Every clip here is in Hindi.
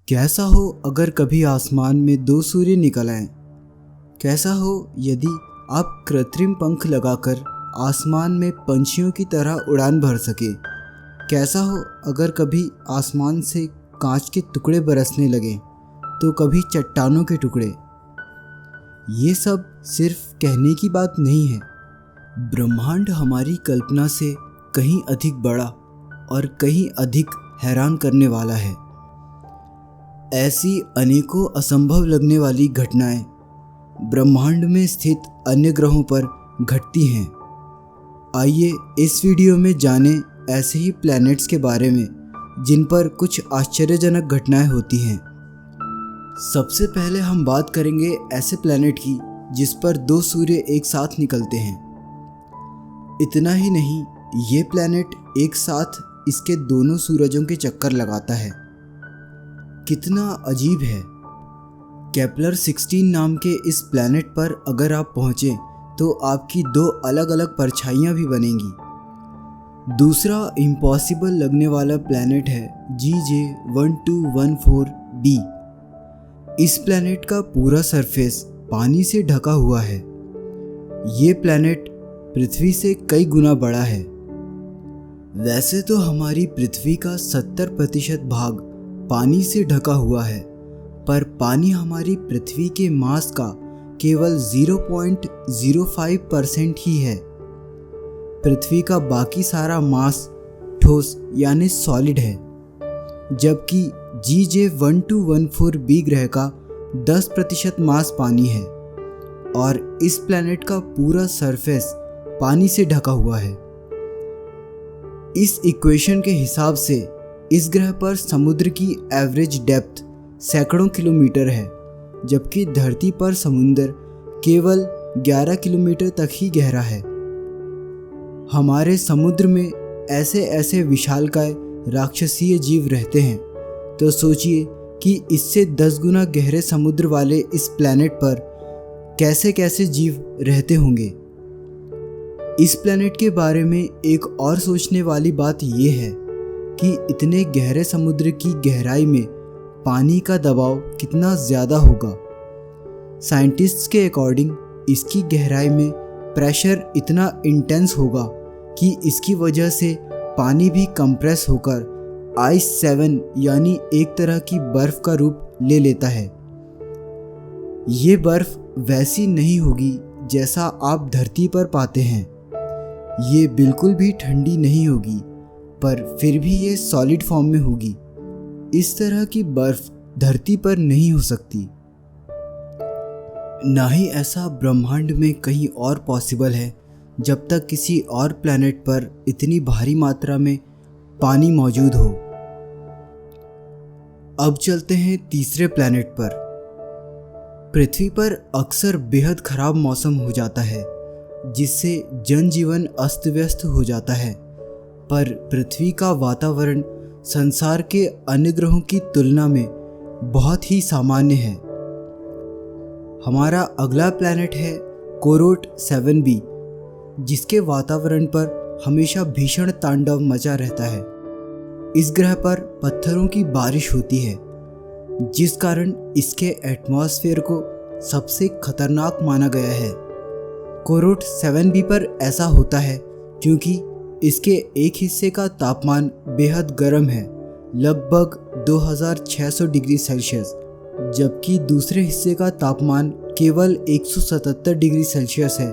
कैसा हो अगर कभी आसमान में दो सूर्य निकल आएं? कैसा हो यदि आप कृत्रिम पंख लगाकर आसमान में पंछियों की तरह उड़ान भर सके? कैसा हो अगर कभी आसमान से कांच के टुकड़े बरसने लगे तो कभी चट्टानों के टुकड़े? ये सब सिर्फ कहने की बात नहीं है। ब्रह्मांड हमारी कल्पना से कहीं अधिक बड़ा और कहीं अधिक हैरान करने वाला है। ऐसी अनेकों असंभव लगने वाली घटनाएं ब्रह्मांड में स्थित अन्य ग्रहों पर घटती हैं। आइए इस वीडियो में जानें ऐसे ही प्लैनेट्स के बारे में जिन पर कुछ आश्चर्यजनक घटनाएं होती हैं। सबसे पहले हम बात करेंगे ऐसे प्लैनेट की जिस पर दो सूर्य एक साथ निकलते हैं। इतना ही नहीं, ये प्लैनेट एक साथ इसके दोनों सूरजों के चक्कर लगाता है। कितना अजीब है। केपलर 16 नाम के इस प्लैनेट पर अगर आप पहुँचे तो आपकी दो अलग अलग परछाइयाँ भी बनेंगी। दूसरा इम्पॉसिबल लगने वाला प्लैनेट है GJ1214b। इस प्लैनेट का पूरा सरफेस पानी से ढका हुआ है। ये प्लैनेट पृथ्वी से कई गुना बड़ा है। वैसे तो हमारी पृथ्वी का 70% भाग पानी से ढका हुआ है, पर पानी हमारी पृथ्वी के मास का केवल 0.05% ही है। पृथ्वी का बाकी सारा मास ठोस यानी सॉलिड है, जबकि GJ1214b ग्रह का 10% मास पानी है और इस प्लैनेट का पूरा सरफेस पानी से ढका हुआ है। इस इक्वेशन के हिसाब से इस ग्रह पर समुद्र की एवरेज डेप्थ सैकड़ों किलोमीटर है, जबकि धरती पर समुद्र केवल 11 किलोमीटर तक ही गहरा है। हमारे समुद्र में ऐसे ऐसे विशालकाय राक्षसीय जीव रहते हैं, तो सोचिए कि इससे 10 गुना गहरे समुद्र वाले इस प्लैनेट पर कैसे कैसे जीव रहते होंगे। इस प्लैनेट के बारे में एक और सोचने वाली बात यह है कि इतने गहरे समुद्र की गहराई में पानी का दबाव कितना ज़्यादा होगा। साइंटिस्ट्स के अकॉर्डिंग इसकी गहराई में प्रेशर इतना इंटेंस होगा कि इसकी वजह से पानी भी कंप्रेस होकर आइस 7 यानी एक तरह की बर्फ़ का रूप ले लेता है। ये बर्फ़ वैसी नहीं होगी जैसा आप धरती पर पाते हैं। ये बिल्कुल भी ठंडी नहीं होगी, पर फिर भी ये सॉलिड फॉर्म में होगी। इस तरह की बर्फ धरती पर नहीं हो सकती। ना ही ऐसा ब्रह्मांड में कहीं और पॉसिबल है जब तक किसी और प्लैनेट पर इतनी भारी मात्रा में पानी मौजूद हो। अब चलते हैं तीसरे प्लैनेट पर। पृथ्वी पर अक्सर बेहद खराब मौसम हो जाता है, जिससे जनजीवन अस्त व्यस्त हो जाता है, पर पृथ्वी का वातावरण संसार के अन्य ग्रहों की तुलना में बहुत ही सामान्य है। हमारा अगला प्लैनेट है कोरोट 7b, जिसके वातावरण पर हमेशा भीषण तांडव मचा रहता है। इस ग्रह पर पत्थरों की बारिश होती है, जिस कारण इसके एटमॉस्फेयर को सबसे खतरनाक माना गया है। कोरोट 7b पर ऐसा होता है क्योंकि इसके एक हिस्से का तापमान बेहद गर्म है, लगभग 2600 डिग्री सेल्सियस, जबकि दूसरे हिस्से का तापमान केवल 177 डिग्री सेल्सियस है,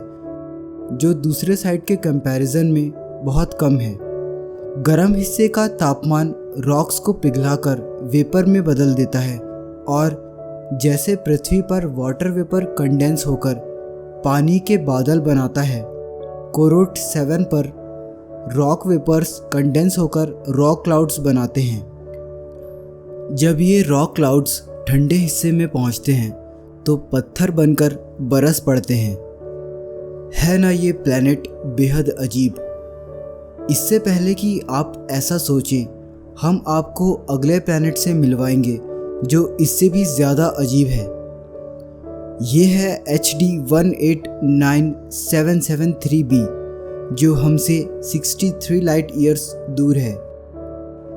जो दूसरे साइड के कंपैरिजन में बहुत कम है। गर्म हिस्से का तापमान रॉक्स को पिघलाकर वेपर में बदल देता है और जैसे पृथ्वी पर वाटर वेपर कंडेंस होकर पानी के बादल बनाता है, कोरोट 7 पर रॉक वेपर्स कंडेंस होकर रॉक क्लाउड्स बनाते हैं। जब ये रॉक क्लाउड्स ठंडे हिस्से में पहुंचते हैं तो पत्थर बनकर बरस पड़ते हैं। है ना ये प्लैनेट बेहद अजीब। इससे पहले कि आप ऐसा सोचें, हम आपको अगले प्लैनेट से मिलवाएंगे जो इससे भी ज़्यादा अजीब है। ये है HD 189773b, जो हमसे 63 लाइट ईयर्स दूर है।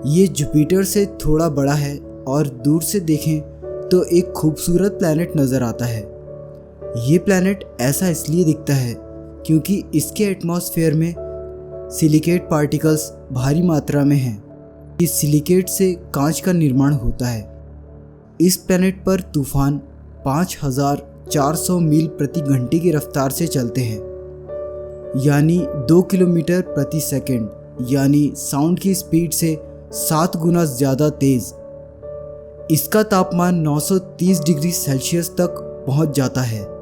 ये जुपिटर से थोड़ा बड़ा है और दूर से देखें तो एक खूबसूरत प्लैनेट नज़र आता है। ये प्लैनेट ऐसा इसलिए दिखता है क्योंकि इसके एटमॉस्फेयर में सिलिकेट पार्टिकल्स भारी मात्रा में हैं। इस सिलिकेट से कांच का निर्माण होता है। इस प्लैनेट पर तूफान 5400 मील प्रति घंटे की रफ्तार से चलते हैं, यानी 2 किलोमीटर प्रति सेकंड, यानी साउंड की स्पीड से 7 गुना ज़्यादा तेज़। इसका तापमान 930 डिग्री सेल्सियस तक पहुंच जाता है।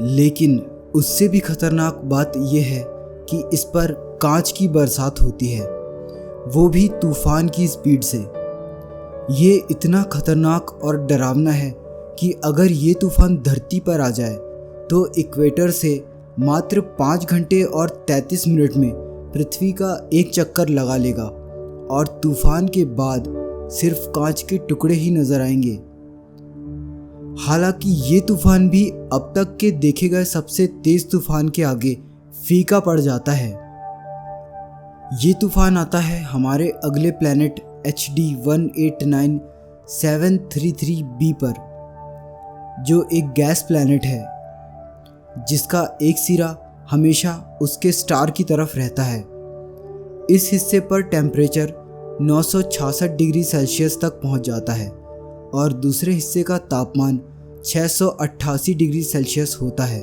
लेकिन उससे भी खतरनाक बात यह है कि इस पर कांच की बरसात होती है, वो भी तूफान की स्पीड से। ये इतना खतरनाक और डरावना है कि अगर ये तूफान धरती पर आ जाए तो इक्वेटर से मात्र 5 घंटे और 33 मिनट में पृथ्वी का एक चक्कर लगा लेगा और तूफान के बाद सिर्फ कांच के टुकड़े ही नजर आएंगे। हालांकि ये तूफान भी अब तक के देखे गए सबसे तेज तूफान के आगे फीका पड़ जाता है। ये तूफान आता है हमारे अगले प्लैनेट HD 189733b पर, जो एक गैस प्लैनेट है जिसका एक सिरा हमेशा उसके स्टार की तरफ रहता है। इस हिस्से पर टेम्परेचर 966 डिग्री सेल्सियस तक पहुंच जाता है और दूसरे हिस्से का तापमान 688 डिग्री सेल्सियस होता है।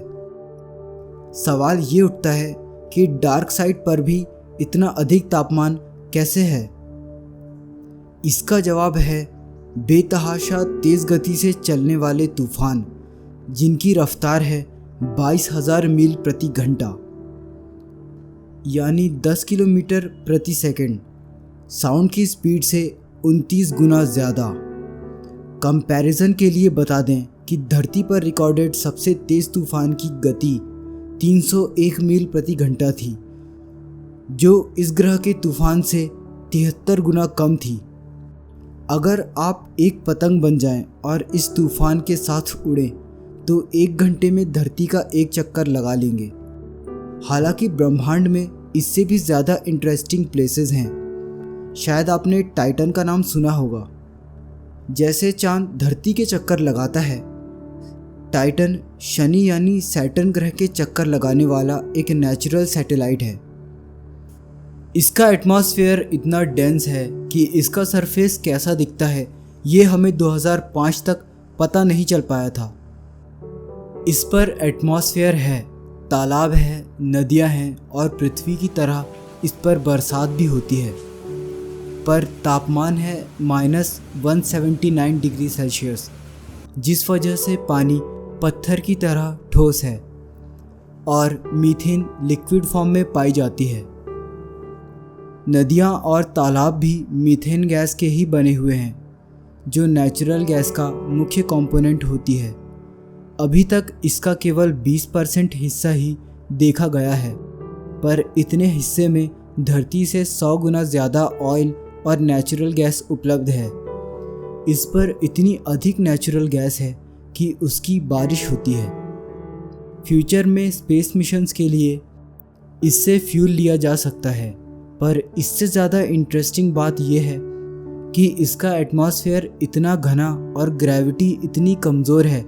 सवाल ये उठता है कि डार्क साइड पर भी इतना अधिक तापमान कैसे है? इसका जवाब है बेतहाशा तेज़ गति से चलने वाले तूफान, जिनकी रफ्तार है 22,000 मील प्रति घंटा, यानी 10 किलोमीटर प्रति सेकंड, साउंड की स्पीड से 29 गुना ज़्यादा। कंपैरिजन के लिए बता दें कि धरती पर रिकॉर्डेड सबसे तेज़ तूफान की गति 301 मील प्रति घंटा थी, जो इस ग्रह के तूफान से 73 गुना कम थी। अगर आप एक पतंग बन जाएं और इस तूफान के साथ उड़ें तो 1 घंटे में धरती का एक चक्कर लगा लेंगे। हालांकि ब्रह्मांड में इससे भी ज़्यादा इंटरेस्टिंग प्लेसेस हैं। शायद आपने टाइटन का नाम सुना होगा। जैसे चांद धरती के चक्कर लगाता है, टाइटन शनि यानी सैटर्न ग्रह के चक्कर लगाने वाला एक नेचुरल सैटेलाइट है। इसका एटमॉस्फेयर इतना डेंस है कि इसका सरफेस कैसा दिखता है ये हमें 2005 तक पता नहीं चल पाया था। इस पर एटमॉस्फेयर है, तालाब है, नदियां हैं और पृथ्वी की तरह इस पर बरसात भी होती है। पर तापमान है -179 डिग्री सेल्सियस, जिस वजह से पानी पत्थर की तरह ठोस है और मीथेन लिक्विड फॉर्म में पाई जाती है। नदियाँ और तालाब भी मीथेन गैस के ही बने हुए हैं, जो नेचुरल गैस का मुख्य कंपोनेंट होती है। अभी तक इसका केवल 20% हिस्सा ही देखा गया है, पर इतने हिस्से में धरती से 100 गुना ज़्यादा ऑयल और नेचुरल गैस उपलब्ध है। इस पर इतनी अधिक नेचुरल गैस है कि उसकी बारिश होती है। फ्यूचर में स्पेस मिशंस के लिए इससे फ्यूल लिया जा सकता है, पर इससे ज़्यादा इंटरेस्टिंग बात यह है कि इसका एटमॉस्फेयर इतना घना और ग्रेविटी इतनी कमज़ोर है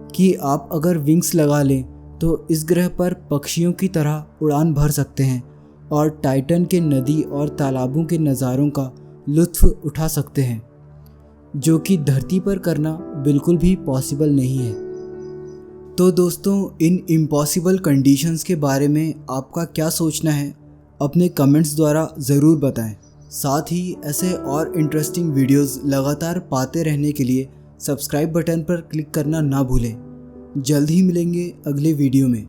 कि आप अगर विंग्स लगा लें तो इस ग्रह पर पक्षियों की तरह उड़ान भर सकते हैं और टाइटन के नदी और तालाबों के नज़ारों का लुत्फ़ उठा सकते हैं, जो कि धरती पर करना बिल्कुल भी पॉसिबल नहीं है। तो दोस्तों, इन इम्पॉसिबल कंडीशंस के बारे में आपका क्या सोचना है अपने कमेंट्स द्वारा ज़रूर बताएं। साथ ही ऐसे और इंटरेस्टिंग वीडियोस लगातार पाते रहने के लिए सब्सक्राइब बटन पर क्लिक करना ना भूलें। जल्द ही मिलेंगे अगले वीडियो में।